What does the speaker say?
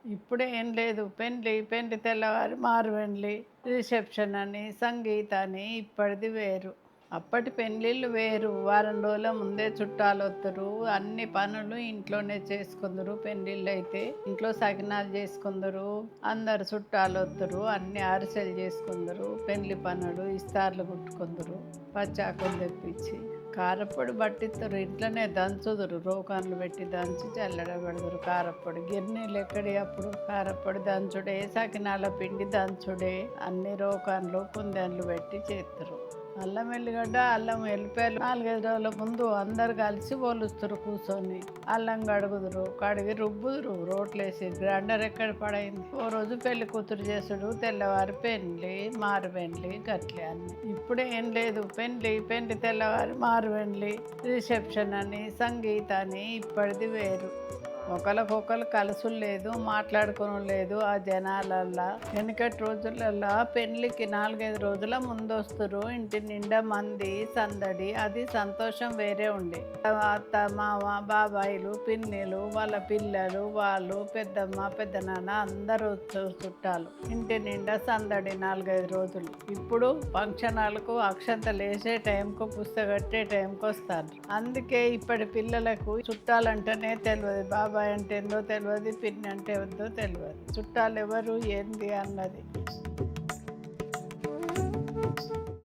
ఇప్పుడు ఏం లేదు. పెండ్లి తెల్లవారి మారువెండ్లి, రిసెప్షన్ అని, సంగీత్ అని ఇప్పటిది వేరు. అప్పటి పెళ్ళిళ్ళు వేరు. వారం రోజుల ముందే చుట్టాలొత్తురు. అన్ని పనులు ఇంట్లోనే చేసుకుందురు. పెళ్ళిళ్ళైతే ఇంట్లో సకినాలు చేసుకుందురు. అందరు చుట్టాలొత్తురు. అన్ని అరిసెలు చేసుకుందురు. పెళ్లి పనులు, ఇస్తార్లు కుట్టుకుందురు. పచ్చాకులు తెప్పించి. కారప్పొడి పట్టిస్తారు. ఇంట్లోనే దంచుదురు. రోకన్లు పెట్టి దంచి చల్లడ పెడదురు కారప్పొడి. గిర్నీలు ఎక్కడి అప్పుడు కారప్పొడి దంచుడే, సకినాల పిండి దంచుడే, అన్ని రోకన్లు కుందన్లు పెట్టి చేస్తారు. అల్లం ఎల్లిగడ్డ, అల్లం ఎల్లిపాయలు 4-5 రోజుల ముందు అందరు కలిసి పోలుస్తారు కూర్చొని. అల్లం కడుగుదురు, కడిగి రుబ్బుదురు రోట్లేసి. గ్రైండర్ ఎక్కడ పడైంది. ఓ రోజు పెళ్లి కూతురు చేసుడు, తెల్లవారి పెండ్లి, మారు పెండ్లి, గట్లే అన్ని. ఇప్పుడు ఏం లేదు. పెండ్లి తెల్లవారి మారువెండ్లి, రిసెప్షన్ అని, సంగీత్ అని ఇప్పటిది వేరు. ఒకరికొకరు కలుసులు లేదు, మాట్లాడుకోవడం లేదు. ఆ జనాలల్లా వెనకటి రోజులల్లా పెళ్ళికి 4-5 రోజుల ముందు వస్తారు. ఇంటి నిండా మంది సందడి, అది సంతోషం వేరే ఉండే. అత్త మామ బాబాయిలు పిన్నిలు వాళ్ళ పిల్లలు వాళ్ళు పెద్దమ్మ పెద్దనాన్న అందరూ చుట్టాలు. ఇంటి నిండా సందడి 4-5 రోజులు. ఇప్పుడు ఫంక్షన్ హాల్కు అక్షంతలు వేసే టైంకు పుస్తకట్టే టైంకి వస్తారు. అందుకే ఇప్పటి పిల్లలకు చుట్టాలంటేనే తెలియదు. బాబాయ్ అంటే ఏందో తెలియదు, పిన్ని అంటే ఏందో తెలియదు. చుట్టాలు ఎవరు ఏంది అన్నది.